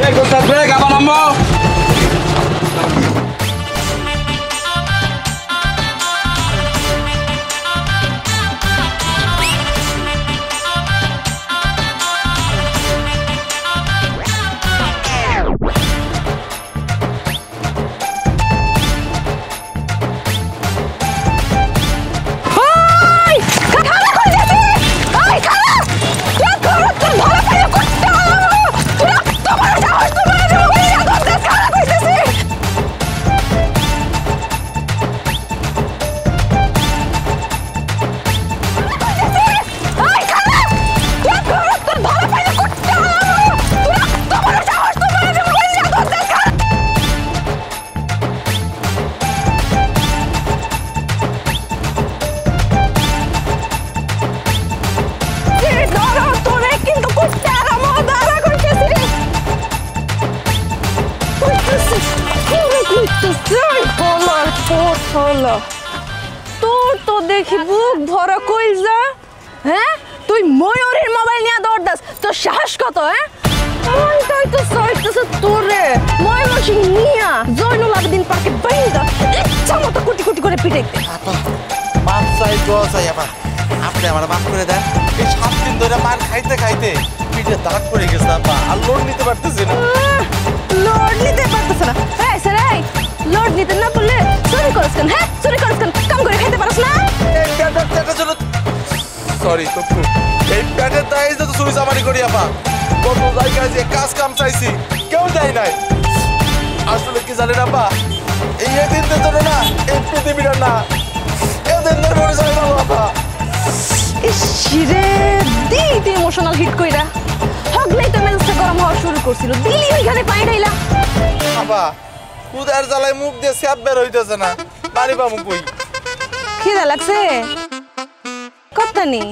এই গোস্তাদ ব্রেক আবার নামবো। তোর তো দেখি বুক ভরা কইলজা। হ্যাঁ তুই ময়ূরের মোবাইল নিয়ে দৌড় দাস, তোর সাহস কত? হ্যাঁ মনটাই তো চাইতেছে তোরে ময়মনসিং নিয়া জয়নুল আবেদিন পার্কে বাইন্দা ইচ্ছা মতো কুটি কুটি করে পিটাইতে। মাপ চাই দোয়া চাই আবার, আপনি আমার মাফ করে দেন। এই 7 দিন ধরে মার খাইতে খাইতে পিঠে দাগ পড়ে গেছে আপা, আর লোড নিতে পারতেছি না। লোড নিতে পারতেছ না? হ্যাঁ স্যার, এই লোড নিতে না বললে চুরি করছ কেন? হ্যাঁ চুরি করছ কেন? কাম করে খাইতে পারছ না? এই প্যাটের জন্য সরি তপু, এই প্যাটের দায়ে তো চুরি চামারি করি আপা। কত জায়গায় যে কাজ কাম চাইছি কেউ দেয় নাই। আসলে কি জানেন আপা, এই দিনদের জন্য না এই পৃথিবীটা না, এদের মনে যায় না আপা। ইসরে দিতে ইমোশনাল হিট কইরা হগলেই তো মেজাজটা গরম হওয়া শুরু করছিল, দিলি ওইখানে পাই ঢাইলা। আপা কুদার জ্বালায় মুখ দিয়ে স্যাপ বের হইতেছে না, পানি পামু কই? খিদা লাগছে? কথা নেই।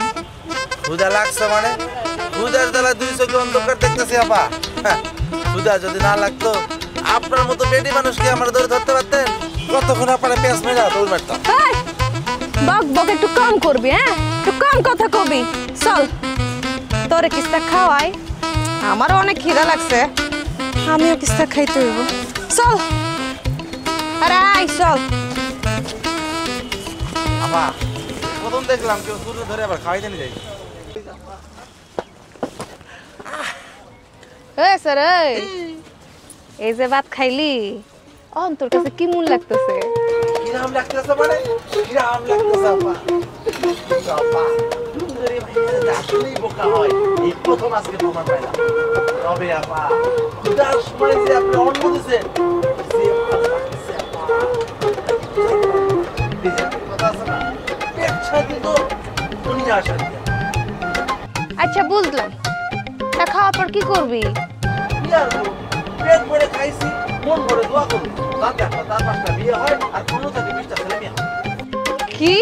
ক্ষুদা লাগছে মানে? ক্ষুদার জ্বালায় 2 চোখে অন্ধকার দেখতেছি আপা। ক্ষুদা যদি না লাগতো আপনার মতো বেডি মানুষ কি আমার ধরে ধরতে পারতেন? কতক্ষণ আপনারা পেঁয়াজ মেরা দৌড় মারতাম। বক বক একটু কম করবি, হ্যাঁ একটু কম কথা কবি। চল তোরে কিস্তা খাওয়াই, আমারও অনেক খিদা লাগছে, আমিও কিস্তা খাইতে হইব। চল আরে আই চল। আপা প্রথম দেখলাম কেউ সূর্য ধরে আবার খাওয়াইতে নিয়ে যাই। স্যার এই যে ভাত খাইলি তোর কাছে কি মন লাগতেছে? কিরাম লাগতেছে মানে? কিরাম লাগতেছে আপা? আপা সুন্দরী ভাইয়ের আসলেই বোকা হয়, এই প্রথম আজকে প্রমাণ পাইলাম। তবে আপা ক্ষুদার সময় যে আপনি অন্ন দিছেন যে ভালো লাগতেছে আপা। কথা আছে না, পেট ছাড়ি তো দুনিয়া শান্তি। আচ্ছা বুঝলাম, তা খাওয়ার পর কি করবি? কি আর করব, পেট ভরে খাইছি, মন ভরে দোয়া করব, যাতে আপনার 4-5টা বিয়ে হয় আর 15 থেকে 20টা ছেলে মেয়ে হয়। কি?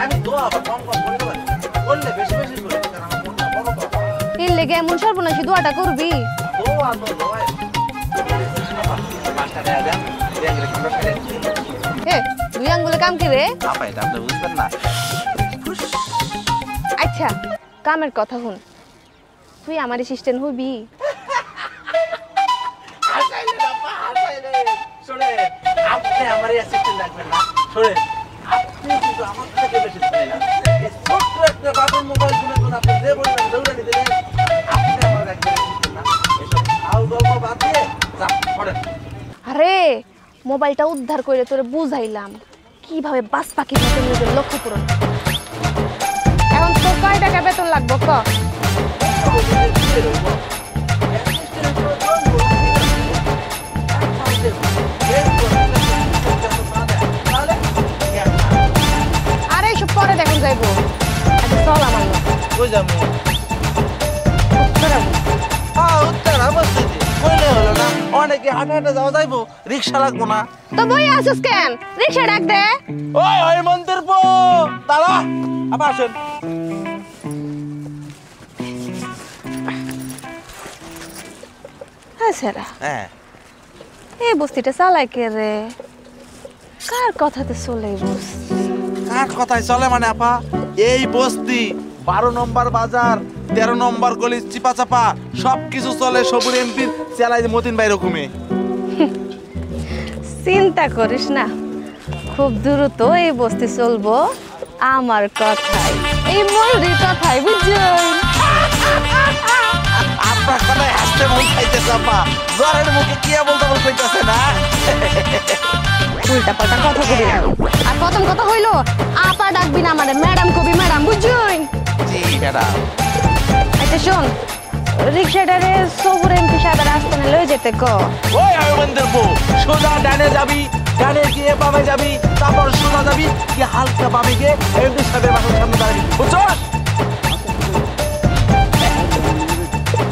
আমি দোয়া আবার কম কম করতে পারি, করলে বেশি বেশি করে, কারণ আমার মনটা বড় তো। এর লেগে এমন সর্বনাশী দোয়াটা করবি? দোয়া তো দোয়াই। পাঁচটা টাকা দেন, ব্যাংকে আমরা ফেলে। হে 2 আঙ্গুলে কাম কি রে? আপা এটা আপনি বুঝবেন না। আচ্ছা কামের কথা শুন, তুই আমার অ্যাসিস্ট্যান্ট হবি? আপনি আমার অ্যাসিস্ট্যান্ট লাগবেন না, শোনেন আপনি কিন্তু আমার থেকে বেশি জানেন না। এই ছোট্ট একটা বাটন মোবাইল ফোনের জন্য আপনি যে বলবেন দৌড়ে নিতে দেন, আপনি আমার একজন অ্যাসিস্ট্যান্ট না। এসব আউ গল্প বাদ দিয়ে যা পড়েন। আরে মোবাইলটা উদ্ধার করে তোরে বুঝাইলাম কিভাবে বাস পাখির মতো নিজের লক্ষ্য পূরণ। এখন তোর কয় টাকা বেতন লাগবে ক? আরে এসব পরে দেখুন যাইবো, চল আমার লোক। কই যাবো? উত্তরা উত্তরা বসতেছি, কইলে হলো না? অনেকে হাঁটা হাঁটা যাওয়া যাইবো, রিক্সা লাগবো না? তো বই আসিস কেন? রিক্সা ডাক দে। ওই ওই মন্দির পো দাঁড়া, আবার আসেন। হ্যাঁ সেরা, হ্যাঁ এই বস্তিটা চালায় কে রে? কার কথাতে চলে এই বস্তি? কার কথায় চলে মানে আপা? এই বস্তি 12 নম্বর বাজার 13 নম্বর গলি চিপা চাপা সব কিছু চলে সবুর এমপির চালাই মতিন ভাই রকমে। চিন্তা করিস না, খুব দ্রুত এই বস্তি চলবো আমার কথাই, এই ময়ূরীর কথাই, বুঝছো? আপনার কথায় হাসতে মন খাইতেছে আম্মা, জ্বরের মুখে কি বলতে কইতাছে না? উল্টা পাল্টা কথা কবি না। আর প্রথম কথা হইলো আপা ডাকবি না আমারে, ম্যাডাম কবি, ম্যাডাম, বুঝছই? জি ম্যাডাম। আচ্ছা শোন, রিক্সাটারে সবুর এমপি সাহেবের আস্তানে লয়ে যেতে ক। ওই আয়ুবেন্দ্র বউ, সোজা ডানে যাবি, ডানে গিয়ে বামে যাবি, তারপর সোজা যাবি, গিয়ে হালকা বামে গিয়ে এমপি সাহেবের বাসার সামনে দাঁড়াবি, বুঝছো?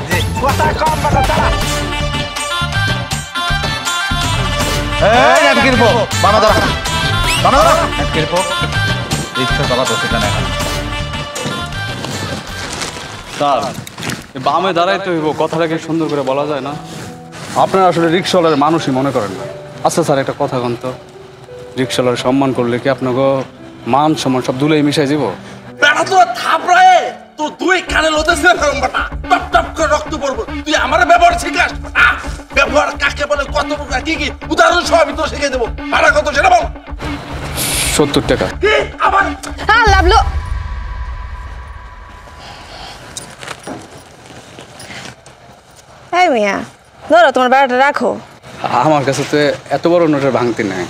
জি, কথা কম বাটা চালা। এই নাটকির পো বানা দাঁড়া নাটকির পো রিক্সা চালাতে সেখানে স্যার বামে দাঁড়াইতে হইব, কথাটা কি সুন্দর করে বলা যায় না? আপনারা আসলে রিক্সাওয়ালার মানুষই মনে করেন না। আচ্ছা স্যার, একটা কথা কন তো, রিক্সাওয়ালার সম্মান করলে কি আপনাকে মান সম্মান সব দুলাই মিশাই যাব? বেটা তো থাপড়ায় তো দুই কানে লতেছে ফেরম বাটা, টপ টপ করে রক্ত পড়বো। তুই আমার ব্যবহার শিখাস? ব্যবহার কাকে বলে, কত প্রকার, কি কি উদাহরণ সহ আমি তো শিখিয়ে দেবো। ভাড়া কত সেটা বল। 70 টাকা। কি আবার? হ্যাঁ লাভলো। হ্যাঁ মিয়া, ধরো তোমার ভাড়াটা রাখো। আমার কাছে তো এত বড় নোটের ভাঙতি নাই।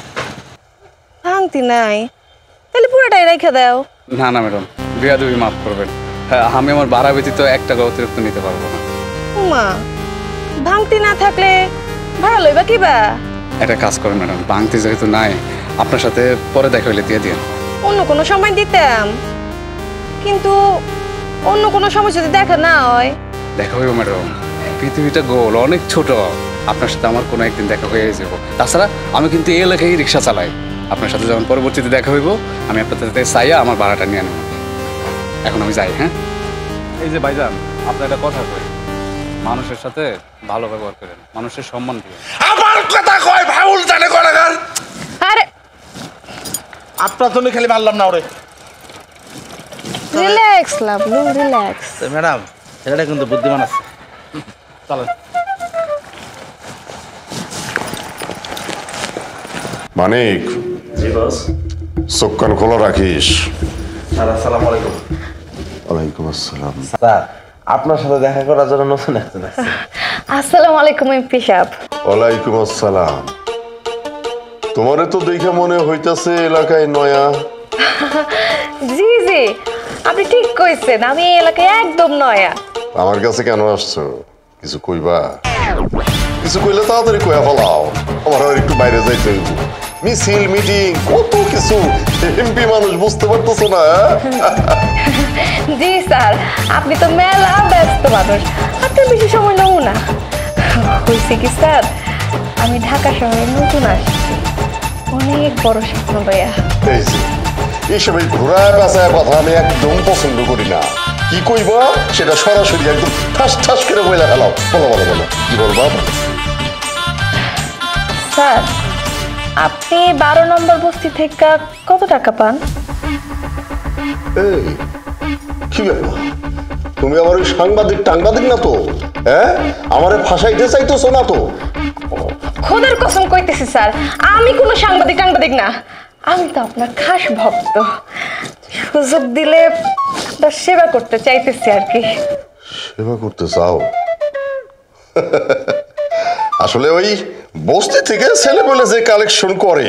ভাঙতি নাই? তাহলে পুরোটাই রেখে দাও। না না ম্যাডাম, বেয়াদবি মাফ করবেন। হ্যাঁ, আমি আমার ভাড়া ব্যতীত 1 টাকা অতিরিক্ত নিতে পারবো না। মা, ভাঙতি না থাকলে ভাড়া লইবা কিবা? একটা কাজ করেন ম্যাডাম, ভাঙতি যেহেতু নাই, আপনার সাথে পরে দেখা হইলে দিয়ে দিন। অন্য কোনো সময় দিতাম, কিন্তু অন্য কোনো সময় যদি দেখা না হয়। দেখা হইব ম্যাডাম, পৃথিবীটা গোল, অনেক ছোট। আপনার সাথে আমার কোনো একদিন দেখা হয়ে যাব। তাছাড়া আমি কিন্তু এই এলাকায় রিক্সা চালাই। আপনার সাথে যখন পরবর্তীতে দেখা হইব, আমি আপনার সাথে চাইয়া আমার ভাড়াটা নিয়ে নেব। এখন আমি যাই। হ্যাঁ, এই যে ভাইজান, আপনার একটা কথা কই, মানুষের সাথে ভালো ব্যবহার করেন, মানুষের সম্মান দিবেন। আমার কথা কয় ভাউল জানে করাগার। আরে আপনার জন্য খালি মারলাম না ওরে। Relax Lavlu, relax. ম্যাডাম, ছেলেটা কিন্তু বুদ্ধিমান আছে। চলেন। মানিক, জি বস। চোখ কান খোলা রাখিস। স্যার আসসালামু আলাইকুম। ওয়ালাইকুম আসসালাম। স্যার আপনার সাথে দেখা করার জন্য নতুন একজন আসছে। আসসালামু আলাইকুম এমপি সাহেব। ওয়ালাইকুম আসসালাম। তোমারে তো দেখে মনে হইতাছে এলাকায় নয়া। জি জি, আপনি ঠিক কইছেন, আমি এই এলাকায় একদম নয়া। আমার কাছে কেন আসছো? কিছু কইবা? কিছু কইলে তাড়াতাড়ি কইয়া ফেলাও, আমার আর একটু বাইরে যাইতে হইব। মিছিল মিটিং কত কিছু, এমপি মানুষ বুঝতে পারতেছো না? জি স্যার, আপনি তো মেলা ব্যস্ত মানুষ, আপনার বেশি সময় নেব না। হয়েছে কি স্যার, আমি ঢাকা শহরে নতুন আসছি, অনেক বড় স্বপ্ন লইয়া। এই যে এইসব এই ঘোরায় পেঁচায় কথা আমি একদম পছন্দ করি না। কি কইবা সেটা সরাসরি একদম ঠাস ঠাস করে বইলা ফেলাও। বলো বলো বলো, কি বলবা? স্যার, আপনি 12 নম্বর বস্তি থেকে কত টাকা পান? এই কি ব্যাপার, তুমি আমার ওই সাংবাদিক না তো? হ্যাঁ, আমারে ফাঁসাইতে চাইতেছো না তো? খোদার কসম কইতেছি স্যার, আমি কোনো সাংবাদিক না, আমি তো আপনার খাস ভক্ত। সুযোগ দিলে আপনার সেবা করতে চাইতেছি আর কি। সেবা করতে চাও? আসলে ওই বস্তি থেকে ছেলেপেলে যে কালেকশন করে,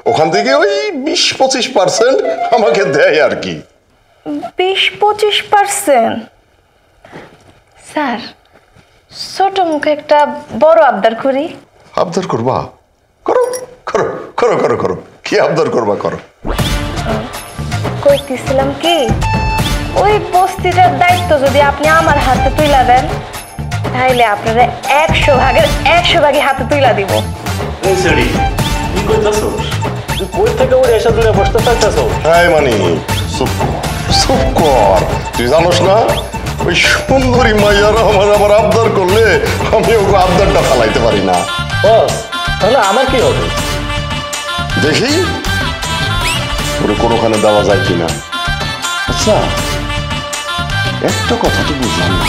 ওখান থেকে ওই 20-25% আমাকে দেয় আর কি। 20-25%? স্যার, ছোট মুখে একটা বড় আবদার করি। আবদার করবা? করো করো করো করো করো, কি আবদার করবা করো। কইতেছিলাম কি, ওই বস্তিটার দায়িত্ব যদি আপনি আমার হাতে তুইলা দেন, তাইলে আপনারা 100 ভাগই হাতে তুইলা দিব। এই সরি, কি কইতাছস? তুই কই থেকে ওরে এসে দূরে বসতে চাইতাছস? হ্যাঁ মানে চুপ চুপ কর, তুই জানোস না ওই সুন্দরী মাইয়ারা আমার আবদার করলে আমি ওকে আবদারটা ফালাইতে পারি না। বস, তাহলে আমার কি হবে? দেখি ওরে কোনোখানে দেওয়া যায় কিনা। আচ্ছা, একটা কথা তো বুঝলাম না,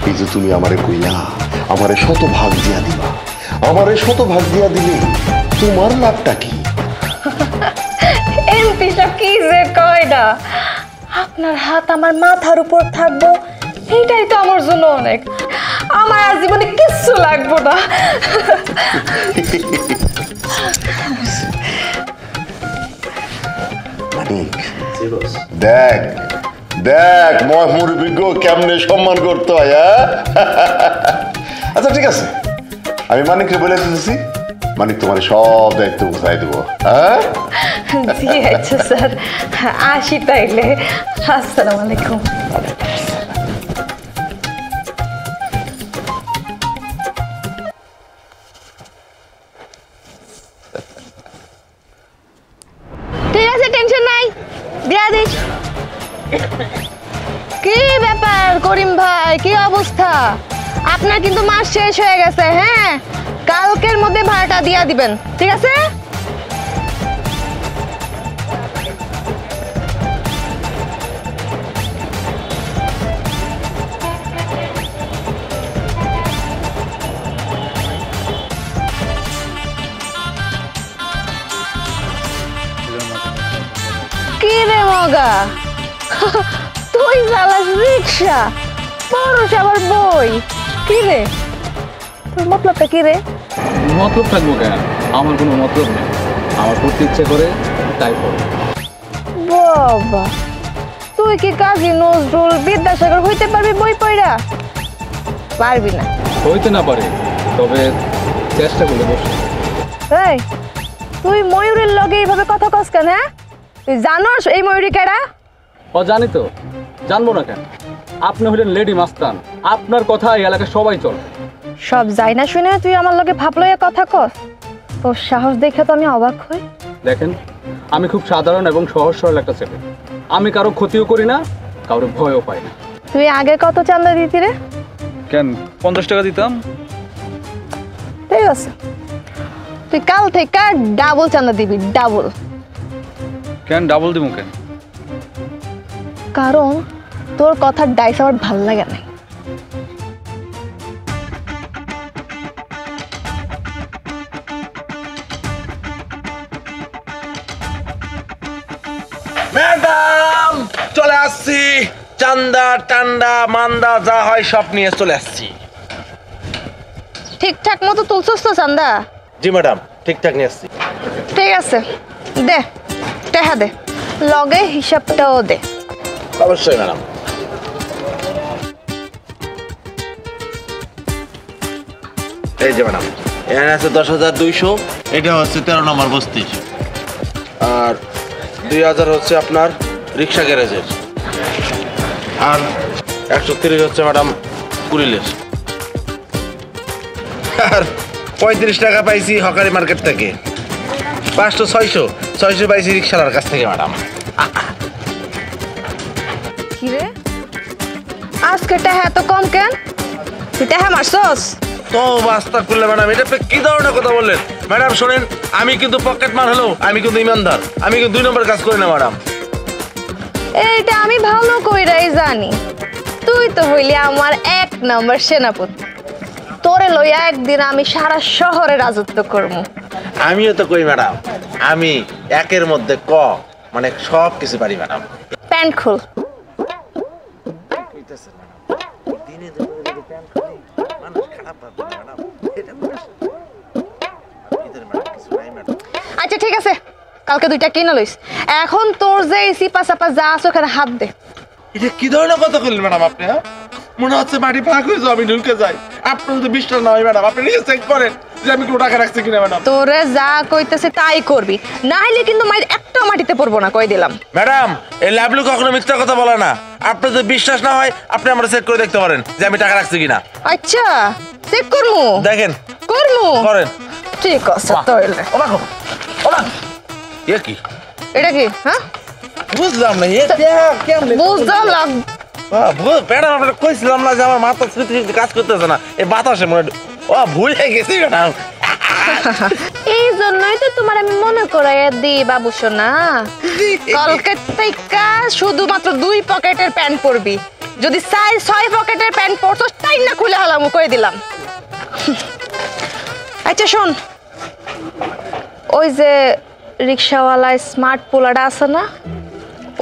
এই যে তুমি আমারে কইলা আমারে শতভাগ দিয়া দিবা, আমারে শতভাগ দিয়া দিলে তোমার লাভটা কি? এমপি সাহেব কি যে কয় না, আপনার হাত আমার মাথার উপর থাকবো এইটাই তো আমার জন্য অনেক। আমার আর জীবনে কিচ্ছু লাগবো না। মানিক, দেখ দেখ মুরব্বিকে কেমনে সম্মান করতে হয়। আচ্ছা ঠিক আছে, আমি মানিককে বলে দিতেছি, মানিক তোমার সব দায়িত্ব বুঝাই দেবো। হ্যাঁ জি আচ্ছা স্যার, আসি তাইলে। আসসালামু আলাইকুম। ঠিক আছে, টেনশন নাই, দিয়া দিস। কি ব্যাপার করিম ভাই, কি অবস্থা? আপনার কিন্তু মাস শেষ হয়ে গেছে। হ্যাঁ, কালকের মধ্যে ভাড়াটা দিয়া দিবেন, ঠিক আছে? কি রে মগা, তুই চালাস রিক্সা, পরশ আবার বই। কি রে, তোর মতলবটা কি রে? মতলব থাকবো কেন? আমার কোনো মতলব নেই, আমার পড়তে ইচ্ছে করে তাই পড়ো। বাবা, তুই কি কাজী নজরুল বিদ্যাসাগর হইতে পারবি বই পড়া? পারবি না। হইতে না পারে, তবে চেষ্টা করলে বসে। এই, তুই ময়ূরের লগে এইভাবে কথা কস কেন? হ্যাঁ, তুই জানোস এই ময়ূরী কেডা? ও জানি তো, জানবো না কেন? আপনি হলেন লেডি মাস্তান, আপনার কথা এই এলাকায় সবাই চলে। সব যাই না শুনে তুই আমার লগে ভাব লইয়া কথা কস? তোর সাহস দেখে তো আমি অবাক হই। দেখেন, আমি খুব সাধারণ এবং সহজ সরল একটা ছেলে। আমি কারো ক্ষতিও করি না, কারো ভয়ও পাই না। তুই আগে কত চাঁদা দিতি রে? কেন, 50 টাকা দিতাম। ঠিক আছে, তুই কাল থেকে ডাবল চাঁদা দিবি, ডাবল। কেন ডাবল দিব কেন? কারণ তোর কথার ডাইস আমার ভাল লাগে না। ম্যাডাম চলে আসছি, চান্দা টান্ডা মান্দা যা হয় সব নিয়ে চলে আসছি। ঠিকঠাক মতো তুলছস তো চান্দা? জি ম্যাডাম, ঠিকঠাক নিয়ে আসছি। ঠিক আছে, দে টেহা দে, লগে হিসাবটাও দে। অবশ্যই ম্যাডাম। এই যে ম্যাডাম, এখানে আছে 10,200, এটা হচ্ছে 13 নম্বর বস্তি, আর 2,000 হচ্ছে আপনার রিক্সা গ্যারেজের, আর 130 হচ্ছে ম্যাডাম কুড়িলের, আর 35 টাকা পাইছি হকারি মার্কেট থেকে, 500 600 পাইছি রিক্সালার কাছ থেকে ম্যাডাম। কি রে, আজকে টেহা এত কম কেন? তুই টেহা মারছস? তো বাস্তা করলে ম্যাডাম, এটা আপনি কি ধরনের কথা বললেন ম্যাডাম? শোনেন, আমি কিন্তু পকেট মার হলেও আমি কিন্তু ইমানদার, আমি কিন্তু 2 নম্বর কাজ করি না ম্যাডাম। এইটা আমি ভালো কইরাই জানি, তুই তো হইলি আমার 1 নম্বর সেনাপতি। তোরে লইয়া একদিন আমি সারা শহরে রাজত্ব করবো। আমিও তো কই ম্যাডাম, আমি 1-এর মধ্যে ক, মানে সব কিছু পারি ম্যাডাম। প্যান্ট খুল। আচ্ছা ঠিক আছে, কালকে 2টা কিনে লইস। এখন তোর যে সিপা সাপা যা আছে ওখানে হাত দে। এটা কি ধরনের কথা বললেন ম্যাডাম আপনি? হ্যাঁ, মনে হচ্ছে মাটি ফাঁক হয়ে যাও, আমি ঢুকে যাই। আপনার যদি বিশ্বাস না হয় ম্যাডাম, আপনি নিজে চেক করেন যে আমি কোনো টাকা রাখছি কিনা ম্যাডাম। তোরে যা কইতেছে তাই করবি, না হলে কিন্তু একটা মাটিতে পড়বো না, কই দিলাম। ম্যাডাম, এই লাভলু কখনো মিথ্যা কথা বলে না। আপনার যদি বিশ্বাস না হয় আপনি আমরা চেক করে দেখতে পারেন যে আমি টাকা রাখছি কিনা। আচ্ছা, চেক করমু? দেখেন, করমু? করেন। ঠিক আছে তাইলে। এ কি? এটা কি? হ্যাঁ, বুঝলাম না, কেমন বুঝলাম না। ম্যাডাম, আপনার কইছিলাম না যে আমার মাথা স্মৃতি কাজ করতেছে না, এই বাতাসে মনে ভুলে গেছি ম্যাডাম। এই জন্যই তো তোমার আমি মনে করাইয়া দিই বাবু সোনা, কালকে থেকে শুধুমাত্র 2 পকেটের প্যান্ট পরবি, যদি 4-6 পকেটের প্যান্ট পরছস তাই না খুলে হালাম করে দিলাম। আচ্ছা শোন, ওই যে রিক্সাওয়ালা স্মার্ট পোলাটা আছে না,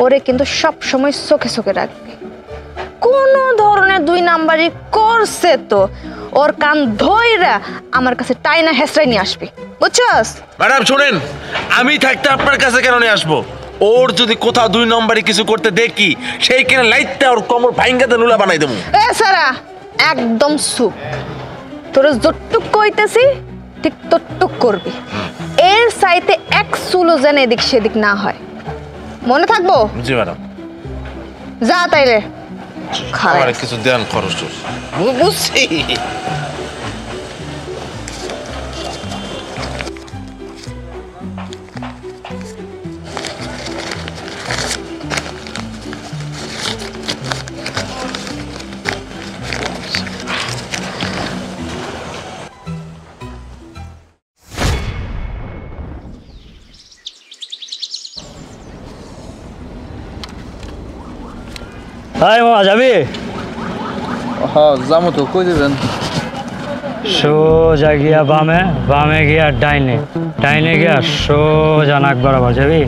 ওরে কিন্তু সব সময় চোখে চোখে রাখবি। কোনো ধরনের 2 নাম্বারই করছে তো ওর কান ধইরা আমার কাছে টাইনা হেসরাই নিয়ে আসবি, বুঝছস? ম্যাডাম শুনেন, আমি থাকতে আপনার কাছে কেন নিয়ে আসবো? ওর যদি কোথাও 2 নম্বরে কিছু করতে দেখি, সেই কেন লাইটটা ওর কোমর ভাঙ্গাতে নুলা বানাই দেবো। এ সারা একদম চুপ। তোরে যতটুক কইতেছি ঠিক ততটুক করবি। এর চাইতে এক চুলো যেন এদিক সেদিক না হয়, মনে থাকবো? জি ম্যাডাম। যা তাইলে খায় আমার কিছু দেন খরচ বুঝছি। হাই মামা যাবি? হ্যাঁ যাবো তো, কই দিবেন? সোজা গিয়া বামে, বামে গিয়া ডাইনে, ডাইনে গিয়া সোজা নাক বরাবর যাবি?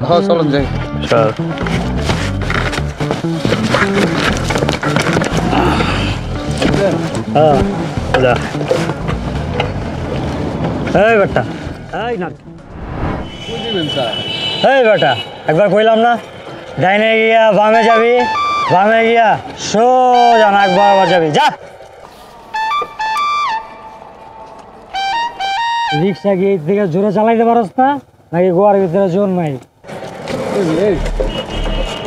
হ্যাঁ চলুন যাই। চল। হ্যাঁ যা। এই বেটা, এই না, কই দিবেন স্যার? এই বেটা একবার কইলাম না, ডাইনে গিয়া বামে যাবি, বামে গিয়া সোজা নাক বরাবর যাবি, যা। রিক্সা গিয়ে এই থেকে জোরে চালাইতে পারস না নাকি গোয়ার ভিতরে জোর নাই?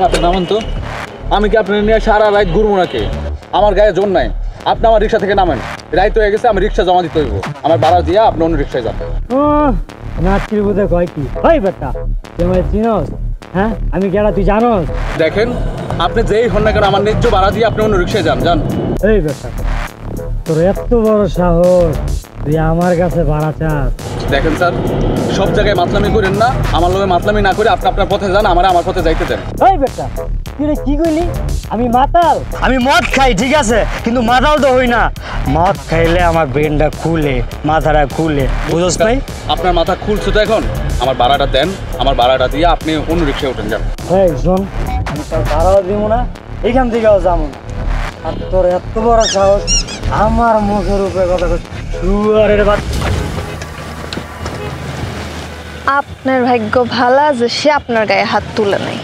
আপনি নামান তো, আমি কি আপনার নিয়ে সারা রাত ঘুরবো নাকি? আমার গায়ে জোর নাই, আপনি আমার রিক্সা থেকে নামেন। রাইত হয়ে গেছে, আমি রিক্সা জমা দিতে হইব। আমার ভাড়া দিয়া আপনি অন্য রিক্সায় যান। নাচকির বুধে কয় কি? ওই বেটা তুই আমায় চিনস? হ্যাঁ আমি কেডা তুই জানস? দেখেন, আপনি যেই হন না কেন, আমার ন্যায্য ভাড়া দিয়ে আপনি অন্য রিক্সায় যান। যান। এই বেটা তোর এত বড় সাহস, তুই আমার কাছে ভাড়া চাস? দেখেন স্যার, সব জায়গায় মাতলামি করেন না। আমার লোকে মাতলামি না করে আপনি আপনার পথে যান, আমার পথে যাইতে দেন। ওই বেটা তুই রে কি কইলি? আমি মাতাল? আমি মদ খাই ঠিক আছে, কিন্তু মাতাল তো হই না। মদ খাইলে আমার ব্রেনটা খুলে, মাথাটা খুলে, বুঝছ নাই? আপনার মাথা খুলছে তো এখন, আমার ভাড়াটা দেন। আমার ভাড়াটা দিয়ে আপনি অন্য রিক্সায় উঠেন। যান। এই শোন, আমি তোর ভাড়াও দিব না, এখান থেকেও যাবো না। আর তোর এত বড় সাহস আমার মুখের উপরে কথা শুয়ারের বাচ্চা। আপনার ভাগ্য ভালো যে সে আপনার গায়ে হাত তুলে নাই,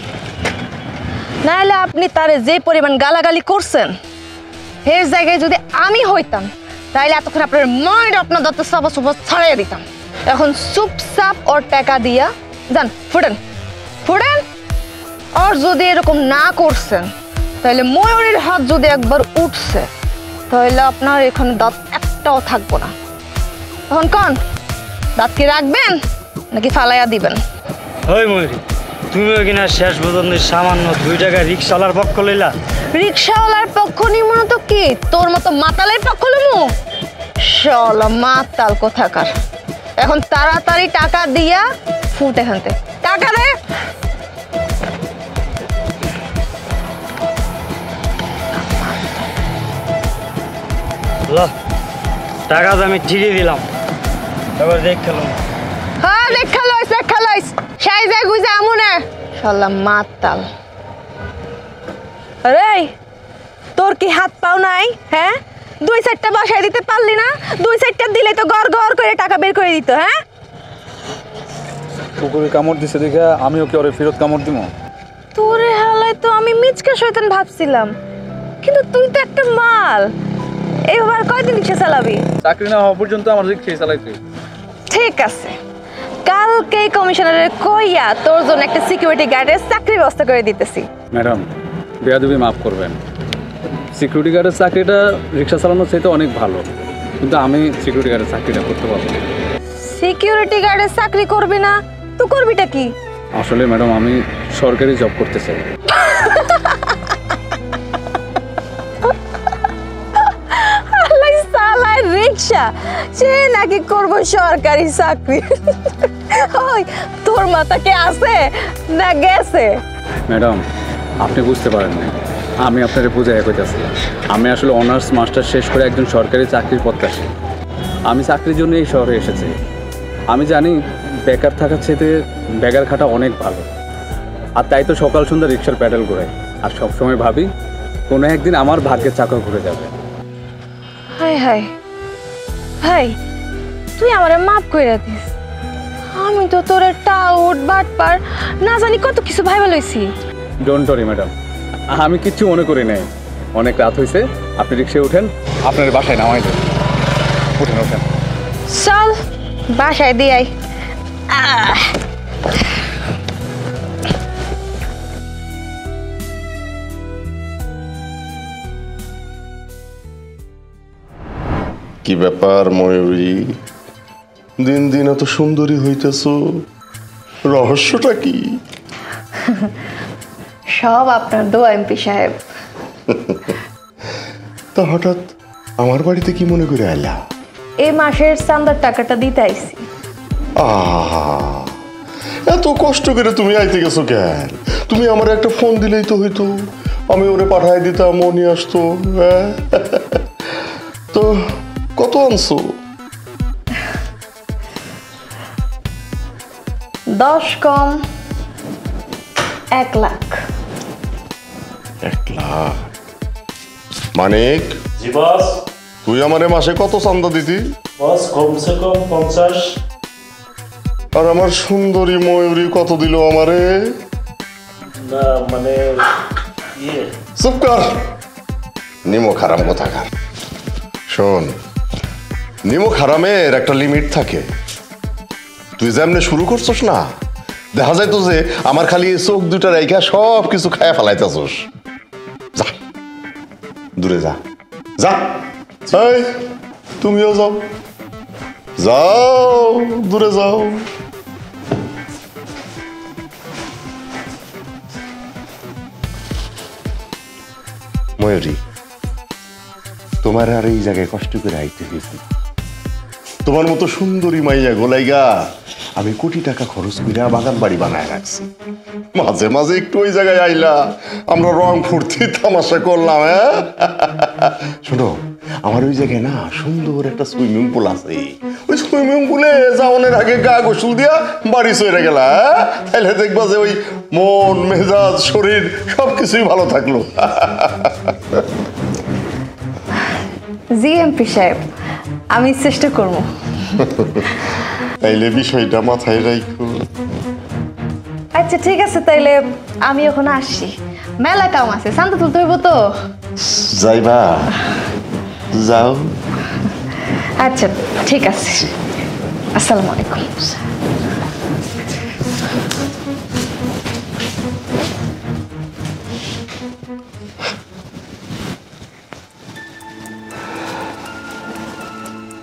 নাহলে আপনি তারে যে পরিমাণ গালাগালি করছেন, এর জায়গায় যদি আমি হইতাম তাহলে এতক্ষণ আপনার মায়ের আপনার দত্ত সাপা সুপা ছাড়াইয়া দিতাম। এখন চুপচাপ ওর টাকা দিয়া যান, ফুটেন ফুটেন। আর যদি এরকম না করছেন তাহলে ময়ূরের হাত যদি একবার উঠছে তাহলে আপনার এখানে দাঁত একটাও থাকবো না। তখন কন দাঁত কি রাখবেন নাকি ফালাইয়া দিবেন? ওই ময়ূরী, তুমিও কিনা শেষ পর্যন্ত সামান্য 2 টাকা রিক্সাওয়ালার পক্ষ লইলা? রিক্সাওয়ালার পক্ষ নিমু না তো কি তোর মতো মাতালের পক্ষ লমু? শালা মাতাল কোথাকার। এখন তাড়াতাড়ি টাকা দিয়া ফুট এখান থেকে। টাকা দে। টাকা তো আমি ঠিকই দিলাম, এবার দেখ খেলাম। হ্যাঁ দেখা লইস সেই যায় গুইজা আমুনে শালা মাতাল। আরে তোর কি হাত পাও নাই? হ্যাঁ 2-4টা বসাই দিতে পারলি না? 2-4টা দিলে তো গড় গড় করে টাকা বের করে দিত। হ্যাঁ কুকুরে কামড় দিছে দেখে আমিও কি ওরে ফেরত কামড় দিব? তোরে হালায় তো আমি মিচকা শয়তান ভাবছিলাম, কিন্তু তুই তো একটা মাল। এবার কয়দিন রিক্সা চালাবি? চাকরি না হওয়া পর্যন্ত আমার রিক্সাই চালাইছে। ঠিক আছে, কালকে কমিশনারের কইয়া তোর জন্য একটা সিকিউরিটি গার্ডের চাকরির ব্যবস্থা করে দিতেছি। ম্যাডাম বেয়াদবি মাফ করবেন, সিকিউরিটি গার্ডের চাকরিটা রিক্সা চালানোর চাইতে অনেক ভালো, কিন্তু আমি সিকিউরিটি গার্ডের চাকরিটা করতে পারবো না। সিকিউরিটি গার্ডের চাকরি করবি না তো করবিটা কি? আসলে ম্যাডাম আমি সরকারি জব করতে চাই। রিক্সা সে নাকি করব সরকারি চাকরি? ওই তোর মাথা কে আছে না গেছে? ম্যাডাম আপনি বুঝতে পারেন না, আমি আপনাকে বুঝাই কইতাছি, আমি আসলে অনার্স মাস্টার শেষ করে একজন সরকারি চাকরির প্রত্যাশী। আমি চাকরির জন্য এই শহরে এসেছি। আমি জানি বেকার থাকার চেয়ে বেকার খাটা অনেক ভালো, আর তাই তো সকাল সন্ধ্যা রিক্সার প্যাডেল ঘোরাই, আর সবসময় ভাবি কোনো একদিন আমার ভাগ্যের চাকা ঘুরে যাবে। হাই হাই ভাই, তুই আমারে মাফ কইরা দিস। আমি তো তোরে টাউট বাটপার না জানি কত কিছু ভাইবা লইছি। ডোন্ট ওয়ারি ম্যাডাম, আমি কিচ্ছু মনে করি নাই। অনেক রাত হয়েছে, আপনি রিক্সায় উঠেন, আপনার বাসায় নামাই দেন। উঠেন উঠেন। চল বাসায় দিয়ে আই। কি ব্যাপার ময়ূরী, দিন দিন এত সুন্দরী হইতেছ, রহস্যটা কি? সব আপনার দোয়া এমপি সাহেব। তা হঠাৎ আমার বাড়িতে কি মনে করে আইলা? এই মাসের চান্দার টাকাটা দিতে আইছি। আহা, এত কষ্ট করে তুমি আইতে গেছো কেন? তুমি আমার একটা ফোন দিলেই তো হইতো, আমি ওরে পাঠাই দিতাম, ও নিয়ে আসতো। হ্যাঁ? তো কত আনছো? 10 কম 1 লাখ। 1 লাখ? মানিক, জি বস। তুই আমারে মাসে কত চান্দা দিতি? বস কমসে কম 50। আর আমার সুন্দরী ময়ূরী কত দিল আমারে? না মানে ইয়ে চুপ কর, নিমো খারাম কোথাকার। শোন, নিমো খারামের একটা লিমিট থাকে। তুই যেমনে শুরু করছস না, দেখা যায় তো যে আমার খালি এই চোখ দুটা রাইখা সব কিছু খায়া ফেলাইতেছস। যা দূরে যা, যা। এই, তুমিও যাও, যাও দূরে যাও। ময়ূরী, তোমার আর এই জায়গায় কষ্ট করে আইতে হয়েছে। তোমার মতো সুন্দরী মাইয়া গোলাইগা আমি কোটি টাকা খরচ করে বাগান বাড়ি বানায় রাখছি। মাঝে মাঝে একটু ওই জায়গায় আইলা, আমরা রং ফুর্তি তামাশা করলাম। হ্যাঁ, শোনো, আমার ওই জায়গায় না সুন্দর একটা সুইমিং পুল আছে। ওই সুইমিং পুলে যাওয়ানোর আগে গা গোসল দিয়া বাড়ি চলে গেলা, তাহলে দেখবা যে ওই মন মেজাজ শরীর সবকিছুই ভালো থাকলো। জি এমপি সাহেব, আমি চেষ্টা করবো। তাইলে বিষয়টা মাথায় রাখো। আচ্ছা ঠিক আছে, তাইলে আমি এখন আসছি, মেলা কাম আছে, চান্দা তুলতে হইব তো। যাইবা? যাও। আচ্ছা ঠিক আছে, আসসালামু আলাইকুম।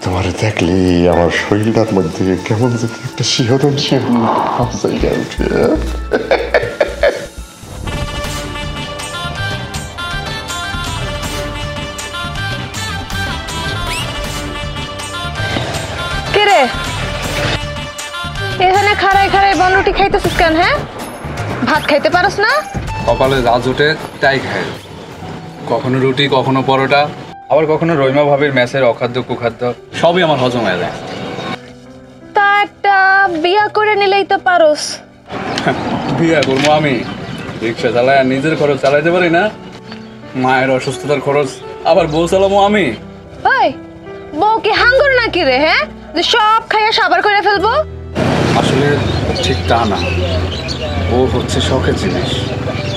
তোমার দেখলে আমার শরীরটার মধ্যে কেমন যেন একটা শিহরণ শিহরণ জায়গা উঠে। কে রে এখানে খাড়াই খাড়াই বনরুটি খাইতেছিস কেন? হ্যাঁ, ভাত খাইতে পারস না? সকালে যা জোটে তাই খাই, কখনো রুটি, কখনো পরোটা, আবার কখনো রহিমা ভাবির ম্যাচের অখাদ্য কুখাদ্য, সবই আমার হজম হয়ে যায়। তা একটা বিয়া করে নিলেই তো পারোস। বিয়ে করবো আমি? রিক্সা চালায় আর নিজের খরচ চালাইতে পারি না? মায়ের অসুস্থতার খরচ আবার বউ চালাবো আমি? ওই বউ কি হাঙ্গর নাকি রে? হ্যাঁ, যে সব খাইয়া সাবার করে ফেলবো? আসলে ঠিক তা না, ও হচ্ছে শখের জিনিস।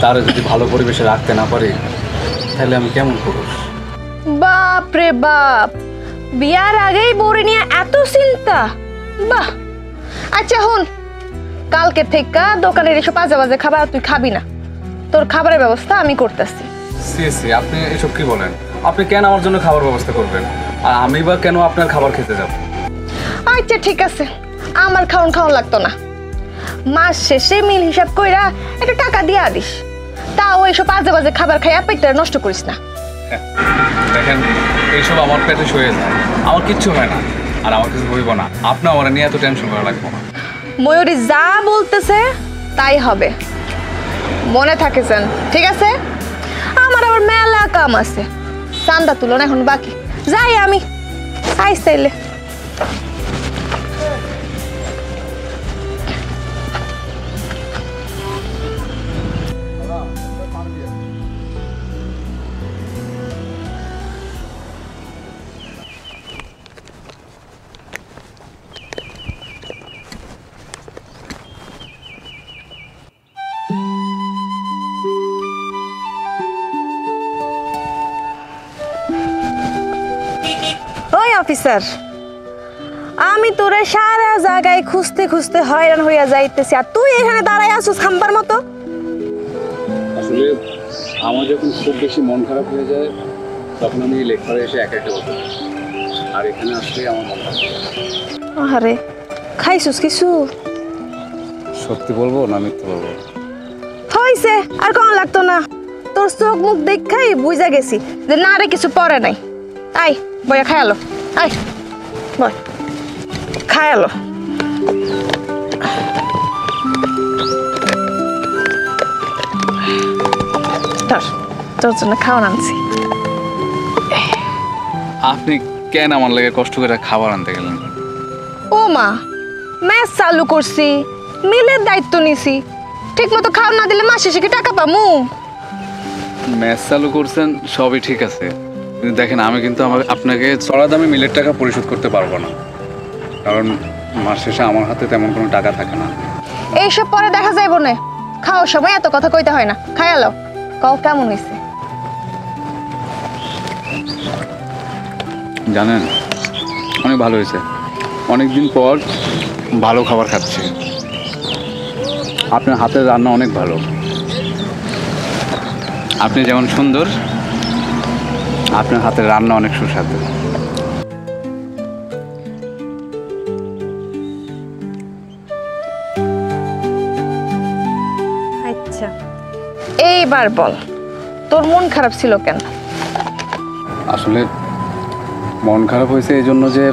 তারা যদি ভালো পরিবেশে রাখতে না পারি তাহলে আমি কেমন পুরুষ? বাপ রে বাপ, বিয়ার আগেই বউরে নিয়ে এত চিন্তা, বাহ। আচ্ছা হুন, কালকে থেকে দোকানের এসব বাজে বাজে খাবার তুই খাবি না, তোর খাবারের ব্যবস্থা আমি করতেছি। সি সি, আপনি এসব কি বলেন? আপনি কেন আমার জন্য খাবার ব্যবস্থা করবেন, আর আমি বা কেন আপনার খাবার খেতে যাব? আচ্ছা ঠিক আছে, আমার খাওন খাওন লাগতো না, মাস শেষে মিল হিসাব কইরা একটা টাকা দিয়া দিস, তাও এইসব বাজে বাজে খাবার খাইয়া পেটটা নষ্ট করিস না। দেখেন, এইসব আমার পেটে শুয়ে যায়, আমার কিচ্ছু হয় না, আর আমার কিছু হইব না। আপনি আমার নিয়ে এত টেনশন করা লাগবে না। ময়ূরী যা বলতেছে তাই হবে, মনে থাকে যেন, ঠিক আছে? আমার আবার মেলা কাম আছে, চান্দা তুলন এখন বাকি। যাই আমি, আইস তাইলে। ওই অফিসার, আমি তোরে সারা জায়গায় খুঁজতে খুঁজতে হয়রান হইয়া যাইতেছি, আর তুই এখানে দাঁড়াই আছিস খাম্বার মতো। আসলে আমার যখন খুব বেশি মন খারাপ হয়ে যায় তখন আমি লেখারে এসে একা একা বসে, আর এখানে আসলে আমার মন খারাপ। আরে খাইছিস কিছু? সত্যি বলবো না মিথ্যে বলবো? হইছে, আর কোন লাগতো না। তোর চোখ মুখ দেখাই বুঝা গেছি যে না রে কিছু পরে নাই। আই বয়া খায়ালো, আই বয় খায়ালো। তোর জন্য খাওয়ান আনছি। আপনি কেন আমার লাগে কষ্ট করে খাবার আনতে গেলেন? ও মা, ম্যাচ চালু করছি, মিলের দায়িত্ব নিছি, ঠিক মতো খাওয়া না দিলে মাস শেষে কি টাকা পামু? ম্যাচ চালু করছেন সবই ঠিক আছে, কিন্তু দেখেন আমি কিন্তু আপনাকে চড়া দামে মিলের টাকা পরিশোধ করতে পারবো না, কারণ মাস শেষে আমার হাতে তেমন কোনো টাকা থাকে না। এইসব পরে দেখা যাইব না, খাওয়ার সময় এত কথা কইতে হয় না। খায়ালো, কও কেমন হইছে? জানেন অনেক ভালো হয়েছে, অনেকদিন পর ভালো খাবার খাচ্ছি। আপনার হাতের রান্না অনেক ভালো, আপনি যেমন সুন্দর আপনার হাতের রান্না অনেক সুস্বাদু। আচ্ছা এইবার বল, তোর মন খারাপ ছিল কেন? আসলে মন খারাপ হয়েছে এই জন্য যে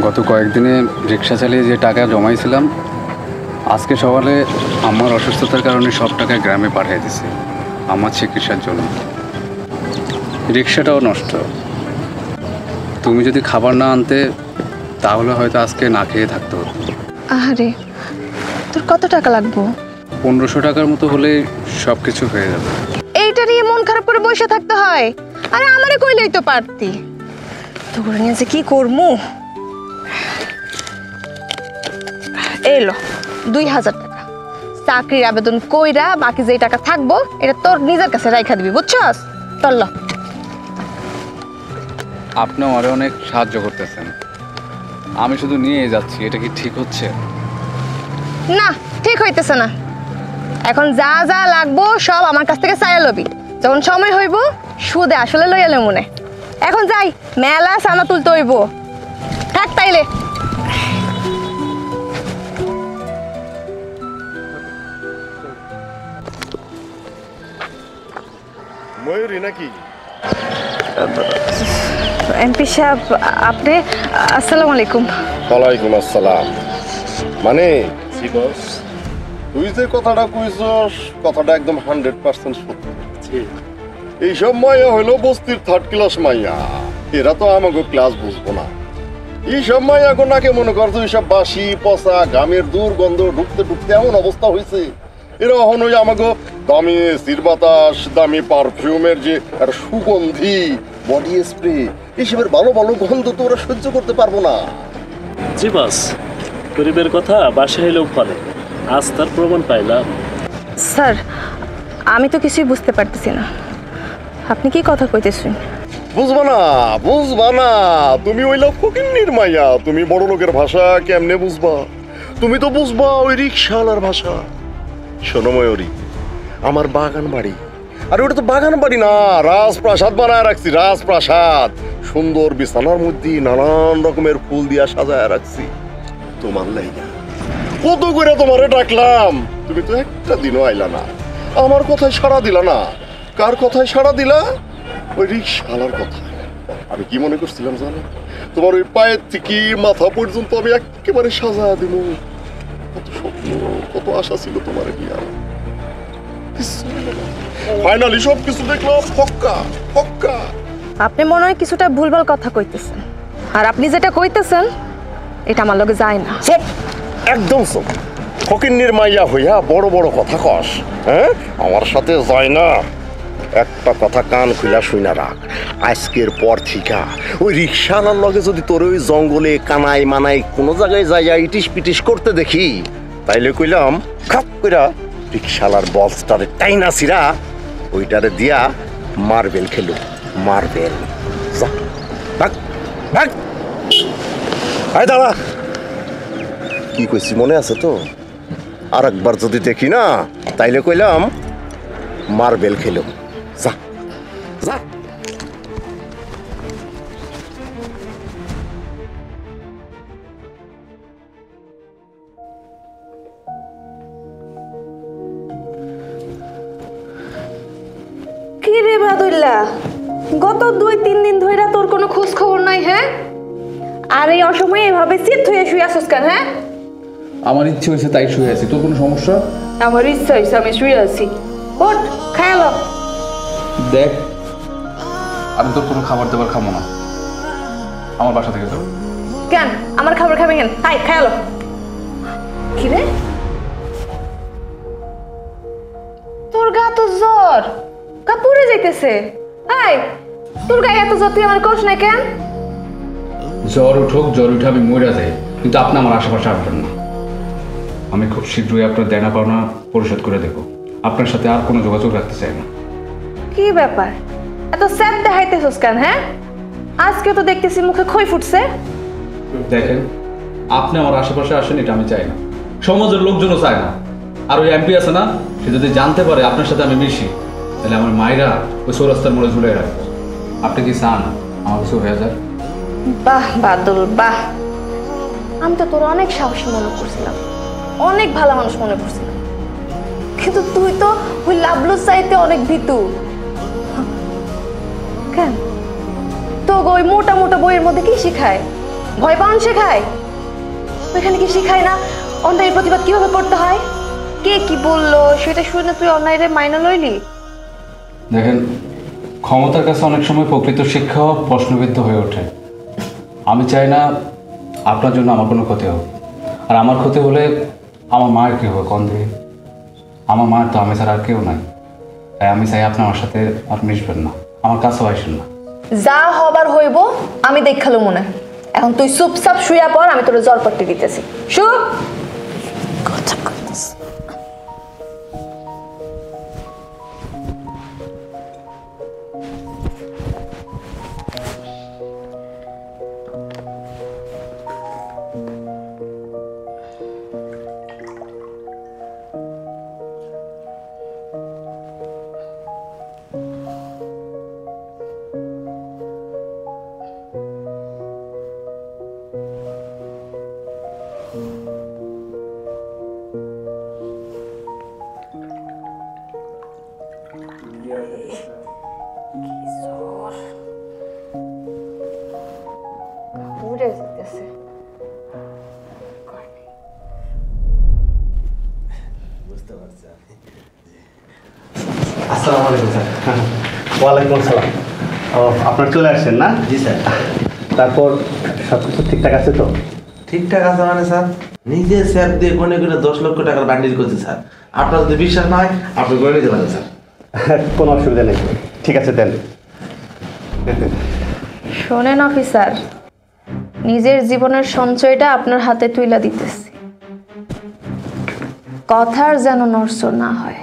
গত কয়েকদিনে রিক্সা চালিয়ে যে টাকা জমাইছিলাম, আজকে সকালে আমার অসুস্থতার কারণে সব টাকা গ্রামে পাঠিয়ে দিছি আমার চিকিৎসার জন্য। রিক্সাটাও নষ্ট। তুমি যদি খাবার না আনতে তাহলে হয়তো আজকে না খেয়ে থাকতে হতো। আরে তোর কত টাকা লাগবে? 1500 টাকার মতো হলে সব কিছু হয়ে যাবে। এইটা নিয়ে মন খারাপ করে বসে থাকতে হয়? আরে আমারে কইলেই তো পারতি। তোর নিয়ে যে কি করমু? এলো 2000 টাকা, চাকরির আবেদন কইরা বাকি যেই টাকা থাকবো এটা তোর নিজের কাছে রাইখা দিবি, বুঝছস? চল। আপনি আমারে অনেক সাহায্য করতেছেন, আমি শুধু নিয়ে যাচ্ছি, এটা কি ঠিক হচ্ছে? না, ঠিক হইতেছে না। এখন যা যা লাগবো সব আমার কাছ থেকে চাইয়া লবি, যখন সময় হইব সুদে আসলে লইয়ালে মনে। এখন যাই, মেলা সানা তুলতে হইব। থাক তাইলে। ময়ূরী নাকি? এমপি সাহেব আপনি? আসসালামু আলাইকুম। ওয়ালাইকুম আসসালাম। মানে জি বস। তুই যে কথাটা কইছস কথাটা একদম 100% সত্যি। জি। এইসব মাইয়া হইলো বস্তির 3rd ক্লাস মাইয়া, এরা তো আমাকে ক্লাস বুঝবো না। এইসব মাইয়া নাকে মনে করছো এইসব বাসি পচা গামের দুর্গন্ধ ঢুকতে ঢুকতে এমন অবস্থা হয়েছে, এরা এখন ওই আমাকে দামি সির বাতাস, দামি পারফিউমের যে একটা সুগন্ধি বডি স্প্রে, এইসবের ভালো ভালো গন্ধ তো ওরা সহ্য করতে পারবো না। জি বস, গরিবের কথা বাসায় এলেও ফলে, আজ তার প্রমাণ পাইলাম। স্যার আমি তো কিছুই বুঝতে পারতেছি না, আপনি কি কথা কইতেছেন? বুঝবা না, বুঝবা না, তুমি ওই লোক ফকিন্নির মাইয়া, তুমি বড় লোকের ভাষা কেমনে বুঝবা? তুমি তো বুঝবা ওই রিক্সাওয়ালার ভাষা। শোনো ময়ূরী, আমার বাগান বাড়ি, আর ওটা তো বাগান বাড়ি না, রাজপ্রাসাদ বানায় রাখছি, রাজপ্রাসাদ। সুন্দর বিছানার মধ্যে নানান রকমের ফুল দিয়া সাজায় রাখছি তোমার লাইগা। কত করে তোমারে ডাকলাম, তুমি তো একটা দিনও আইলা না, আমার কথায় সাড়া দিলা না। কার কথায় সাড়া দিলা? ওই রিক্সাওয়ালার কথা। আমি কি মনে করছিলাম জানো, তোমার ওই পায়ের থেকে মাথা পর্যন্ত আমি একেবারে সাজা দিব। কত স্বপ্ন, কত আশা ছিল তোমার নিয়ে, ফাইনালি সব কিছু দেখলাম ফক্কা ফক্কা। আপনি মনে হয় কিছুটা ভুলভাল কথা কইতেছেন, আর আপনি যেটা কইতেছেন এটা আমার লগে যায় না। সব একদম সব ফকিন্নির মাইয়া হইয়া বড় বড় কথা কস, হ্যাঁ আমার সাথে যায় না। একটা কথা কান খুলা শুইনা রাখ, আজকের পর থিকা ওই রিক্সাওয়ালার লগে যদি তোর ওই জঙ্গলে কানাই মানাই কোনো জায়গায় যাইয়া ইটিস পিটিস করতে দেখি, তাইলে কইলাম খাপ কইরা রিক্সাওয়ালার বলসটারে টাইনা ছিড়া ওইটারে দিয়া মার্বেল খেলো, মার্বেল। যা ভাগ ভাগ। আয় দাঁড়া, কি কইছি মনে আছে তো? আর একবার যদি দেখি না তাইলে কইলাম মার্বেল খেলো। যা যা। কি রে বাদুল্লাহ, গত 2-3 দিন ধরে তোর কোনো খোঁজ খবর নাই? হ্যাঁ, আর এই অসময়ে এভাবে চিত হয়ে শুয়ে আসছ কেন? হ্যাঁ, আমার ইচ্ছে হয়েছে তাই শুয়ে আছি, তোর কোনো সমস্যা? আমার ইচ্ছা হয়েছে আমি শুয়ে আছি। ওঠ, খায়ালো। দেখ, আমি তোর কোনো খাবার দাবার খাবো না, আমার বাসা থেকে যাও। কেন আমার খাবার খাবে কেন? তাই খায়ালো। কি রে, তোর গা তো জ্বর, গা পুড়ে যাইতেছে। এই, তোর গায়ে এত জ্বর, তুই আমার কোষ না কেন? জ্বর উঠুক, জ্বর উঠে আমি মরে যাই, কিন্তু আপনি আমার আশেপাশে আসবেন না। আমি খুব শীঘ্রই আপনার দেনা পাওনা পরিশোধ করে দেবো। আপনার সাথে আর কোনো যোগাযোগ রাখতে চাই না। কি ব্যাপার, এত স্যাপ দেখাইতেছস কেন? হ্যাঁ, আজকে তো দেখতেছি মুখে খই ফুটছে। দেখেন, আপনি আমার আশেপাশে আসেন এটা আমি চাই না, সমাজের লোকজনও চায় না। আর ওই এমপি আছে না, সে যদি জানতে পারে আপনার সাথে আমি মিশি, তাহলে আমার মায়েরা ওই চৌরাস্তার মোড়ে ঝুলে রাখবে। আপনি কি চান আমার কিছু হয়ে যায়? বাহ বাদল বাহ, আমি তো তোর অনেক সাহসী মনে করছিলাম, অনেক ভালো মানুষ মনে করছিলাম, কিন্তু তুই তো ওই লাভলু চাইতে অনেক ভীতু। কেন তো ওই মোটা মোটা বইয়ের মধ্যে কি শিখায়? ভয় পাওয়ান শেখায়? ওইখানে কি শিখায় না অন্যায়ের প্রতিবাদ কিভাবে করতে হয়? কে কি বললো সেটা শুনে তুই অন্যায়ের মাইনা লইলি? দেখেন, ক্ষমতার কাছে অনেক সময় প্রকৃত শিক্ষাও প্রশ্নবিদ্ধ হয়ে ওঠে। আমি চাই না আপনার জন্য আমার কোনো ক্ষতি হোক, আর আমার ক্ষতি হলে আমার মায়ের কী হবে কোন দিকে? আমার মায়ের তো আমি ছাড়া আর কেউ নাই, তাই আমি চাই আপনি আমার সাথে আর মিশবেন না, আমার কাছেও আসেন না। যা হবার হইব আমি দেখালো মনে। এখন তুই চুপচাপ শুয়া পর, আমি তোর জ্বর পট্টি দিতেছি। শু কথা কইতাছ। পুড়ে যেতেছে। আসসালামু আলাইকুম স্যার। ওয়ালাইকুম আসসালাম। ও আপনার চলে আসছেন না? জি স্যার। তারপর সব কিছু ঠিকঠাক আছে তো? ঠিকঠাক আছে মানে স্যার, নিজে স্যার দিয়ে গনে গনে 10 লক্ষ টাকার বান্ডিল করছে স্যার। আপনার যদি বিশ্বাস না হয় আপনি গনে নিতে পারেন স্যার। কোনো অসুবিধা নেই, ঠিক আছে দেন। শোনেন অফিসার, নিজের জীবনের সঞ্চয়টা আপনার হাতে তুইলা দিতেছি, কথার যেন নড়চড় না হয়,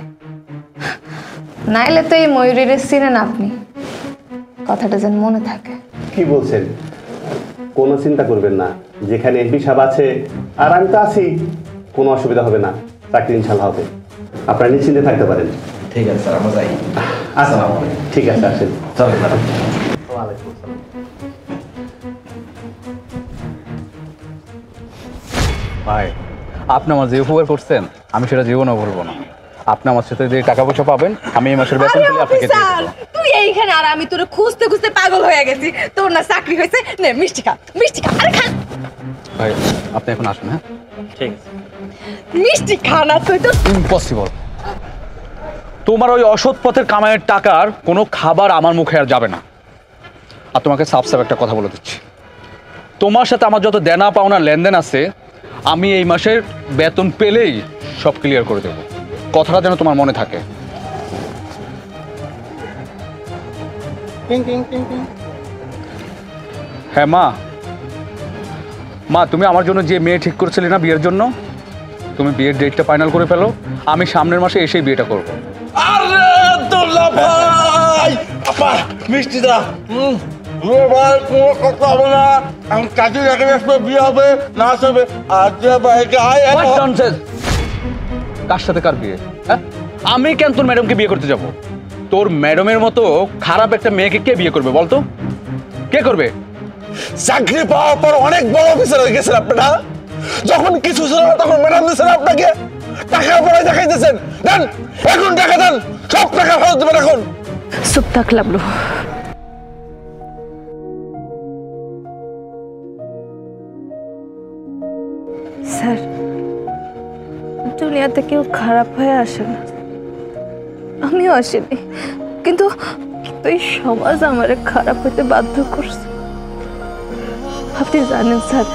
নাইলে তো এই ময়ূরীর চিনেন আপনি, কথাটা যেন মনে থাকে। কি বলছেন? কোনো চিন্তা করবেন না, যেখানে এমপি সাহেব আছে আর আমি তো আছি, কোনো অসুবিধা হবে না, চাকরি ইনশাল্লাহ হবে, আপনারা নিশ্চিন্তে থাকতে পারেন। ঠিক আছে স্যার, আমরা যাই। আসসালামু আলাইকুম। ঠিক আছে, আসেন। চলেন ম্যাডাম। ওয়ালাইকুম আসসালাম। ভাই, আপনি আমার যে উপকার করছেন আমি সেটা জীবনেও বলবো না। আপনি আমার সাথে যে টাকা পয়সা পাবেন আমি এই মাসের বেতন তুলে আপনাকে দিয়ে দেবো। তুই এইখানে আর আমি তোরে খুঁজতে খুঁজতে পাগল হয়ে গেছি। তোর না চাকরি হয়েছে, নে মিষ্টি খা, মিষ্টি খা, আরে খা। ভাই, আপনি এখন আসুন। হ্যাঁ, ঠিক আছে। মিষ্টি খা না, তুই তো ইম্পসিবল। তোমার ওই অসৎ পথের কামাইয়ের টাকার কোনো খাবার আমার মুখে আর যাবে না। আর তোমাকে সাফ সাফ একটা কথা বলে দিচ্ছি, তোমার সাথে আমার যত দেনা পাওনা লেনদেন আছে আমি এই মাসের বেতন পেলেই সব ক্লিয়ার করে দেব। কথাটা যেন তোমার মনে থাকে। হ্যাঁ মা, মা তুমি আমার জন্য যে মেয়ে ঠিক করেছিলে না বিয়ের জন্য, তুমি বিয়ের ডেটটা ফাইনাল করে ফেলো, আমি সামনের মাসে এসেই বিয়েটা করব। আরে দুলা ভাই আপা মিষ্টি দা ভাই কোনো কথা হবে না, আমি কাজে রেখে আসবো, বিয়ে হবে না হবে আর যে ভাইকে What nonsense! কার সাথে কার বিয়ে? হ্যাঁ, আমি কেন তোর ম্যাডামকে বিয়ে করতে যাব? তোর ম্যাডামের মতো খারাপ একটা মেয়েকে কে বিয়ে করবে বলতো? কে করবে? চাকরি পাওয়ার পর অনেক বড় অফিসার হয়ে গেছেন আপনারা, যখন কিছু ছিল না তখন ম্যাডাম দিয়েছেন আপনাকে, টাকা পরে দেখাইতেছেন। দেন এখন টাকা দেন, সব টাকা ফেরত দেবেন এখন। চুপ থাক লাবলু। স্যার, দুনিয়াতে কেউ খারাপ হয়ে আসে না, আমিও আসিনি, কিন্তু এই সমাজ আমারে খারাপ হইতে বাধ্য করছে। আপনি জানেন স্যার,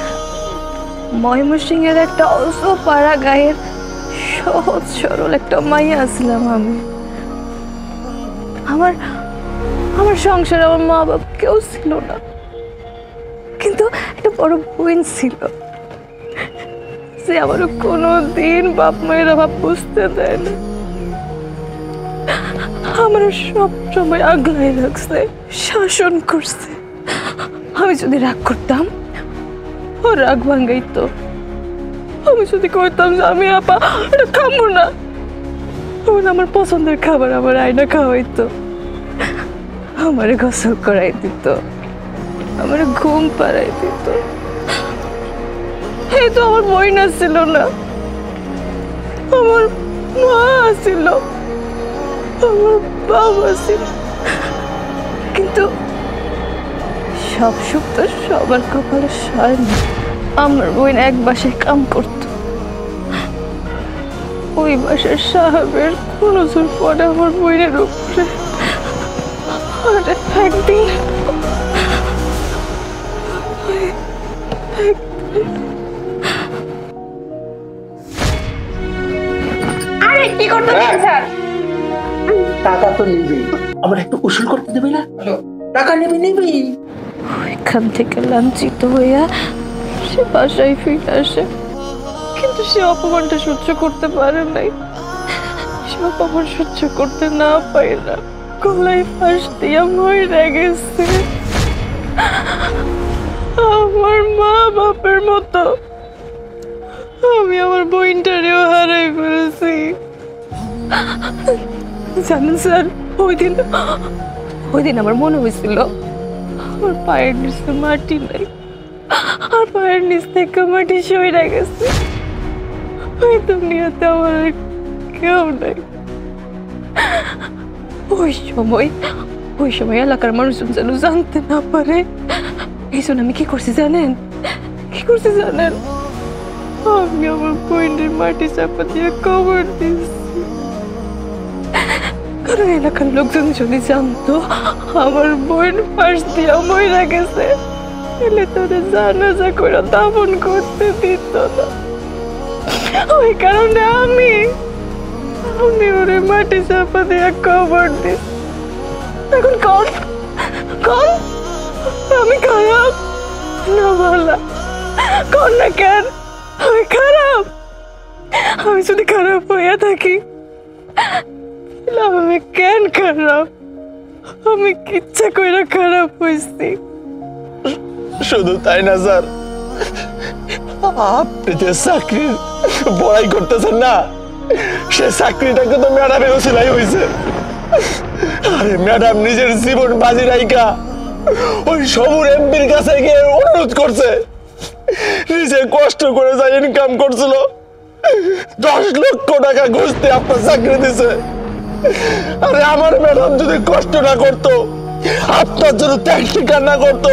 ময়মনসিংহের একটা অল্প পাড়া গায়ের সহজ সরল একটা মাইয়া আসলাম আমি। আমার আমার সংসারে আমার মা বাবা কেউ ছিল না, কিন্তু একটা বড় বোন ছিল, সে আমারও কোনো দিন বাপ মায়ের অভাব বুঝতে দেয় না, আমার সব সময় আগলায় রাখছে, শাসন করছে। আমি যদি রাগ করতাম ও রাগ ভাঙ্গাইতো, আমি যদি কইতাম যে আমি আপা এটা খাবো না, আমার পছন্দের খাবার আমার আয়না খাওয়াইতো, আমারে গোসল করাই দিত, আমারে ঘুম পাড়াই দিত। এই তো আমার বই না ছিল না, আমার মা ছিল, আমার বাবা ছিল, কিন্তু সব সুখ তো সবার কপালে সয় না। আমার বোন এক বাসায় কাম করত, ওই বাসার সাহেবের কোনো জোর পড়ে আমার বোনের উপরে। একদিন আরে কি করতে স্যার? টাকা তো নিবি, আবার একটু উসুল করতে দেবে না? টাকা নিবি। ওইখান থেকে লাঞ্ছিত হইয়া সে বাসায় ফিরে আসে, কিন্তু সে অপমানটা সহ্য করতে পারে নাই। সে অপমান সহ্য করতে না পারে, গলায় ফাঁস দিয়া মরে গেছে। আমার মা বাপের মতো আমি আমার বোনটারেও হারাই ফেলেছি। জানেন স্যার, ওই দিন আমার মনে হয়েছিল আমার পায়ের নিচে মাটি নাই, আর পায়ের নিচ থেকে মাটি সরে গেছে। ওই দুনিয়াতে আমার কেউ নাই। ওই সময় এলাকার মানুষজন যেন জানতে না পারে, এই জন্য আমি কি করছি জানেন? আমি আমার বোনের মাটি চাপা দিয়ে কবর দিচ্ছি, কারণ এলাকার লোকজন যদি জানতো আমার বোন ফাঁস দিয়া মরে গেছে, তাহলে তোদের জানাজা করে দাফন করতে দিত না। ওই কারণে আমি ওরে মাটি চাপা দিয়ে কবর দিচ্ছি। এখন কন আমি খারাপ না ভালো? কন না কেন আমি খারাপ? আমি যদি খারাপ হইয়া থাকি, আমি কেন খারাপ? আমি ইচ্ছা কইরা খারাপ হইছি। শুধু তাই না স্যার, আপনি যে চাকরির বড়াই করতেছেন না, সে চাকরিটাকে তো ম্যাডামের ওসিলাই হয়েছে। আরে ম্যাডাম নিজের জীবন বাজি রাইকা ওই সবুর এমপির কাছে গিয়ে অনুরোধ করছে, নিজে কষ্ট করে যা ইনকাম করছিল 10 লক্ষ টাকা ঘুষ দিয়ে আপনার চাকরি দিছে। আরে আমার ম্যাডাম যদি কষ্ট না করতো, আপনার জন্য ত্যাগ স্বীকার না করতো,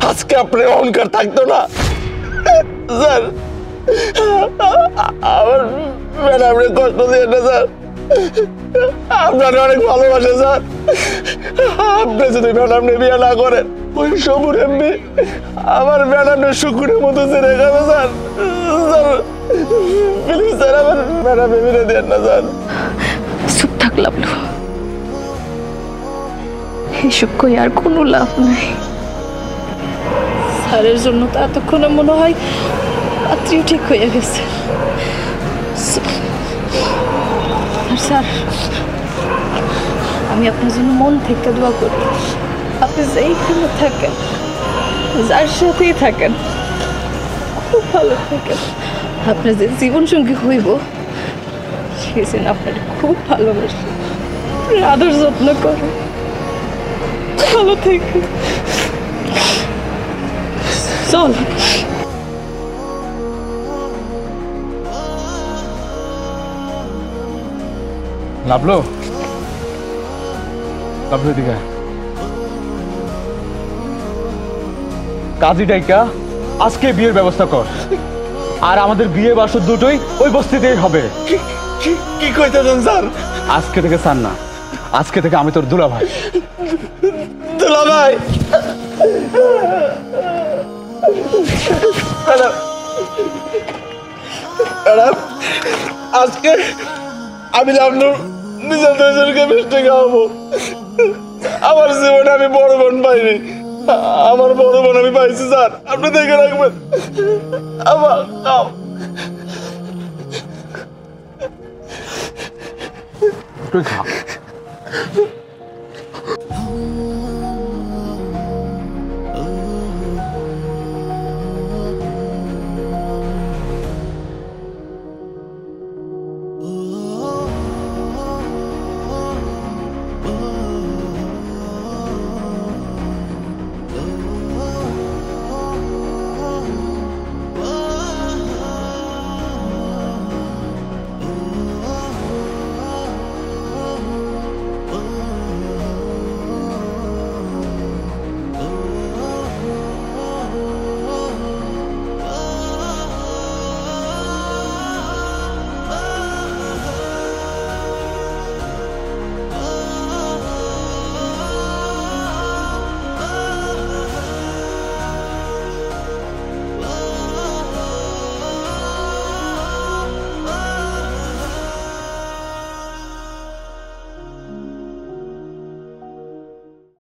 আজকে আপনার অহংকার থাকতো না। স্যার আমার ম্যাডামরে কষ্ট দিয়ে না স্যার, আপনার অনেক ভালোবাসে স্যার। আপনি যদি ম্যাডামনে বিয়ে না করেন ওই সবুর এমবি আমার ম্যাডামনের শুকুরের মতো ছেড়ে যাবে স্যার। স্যার প্লিজ স্যার আমার ম্যাডামে বিয়ে দেন না স্যার। চুপ থাক লাবলু, এসব কই আর কোনো লাভ নাই। স্যারের জন্য তো এতক্ষণে মনে হয় রাত্রিও ঠিক হয়ে গেছে। আর স্যার, আমি আপনার জন্য মন থেকে দোয়া করি, আপনি যেইখানে থাকেন, যার সাথেই থাকেন, খুব ভালো থাকেন। আপনার যে জীবনসঙ্গী হইব সে যেন আপনার খুব ভালোবাসে, আদর যত্ন করে, ভালো থেকে চল। লাভলো, লাভলো দিকে কাজী ডাইকা আজকে বিয়ের ব্যবস্থা কর, আর আমাদের বিয়ে বাসর দুটোই ওই বস্তিতেই হবে। কি কইতেছেন স্যার? আজকে থেকে স্যার না, আজকে থেকে আমি তোর দুলা ভাই। দুলা ভাই, আজকে আমি লাভলুর নিজের দেশকে মিষ্টি খাওয়াবো। আমার জীবনে আমি বড় বোন পাইনি, আমার বড় বোন আমি পাইছি স্যার, আপনি দেখে রাখবেন। আমার তুই খা।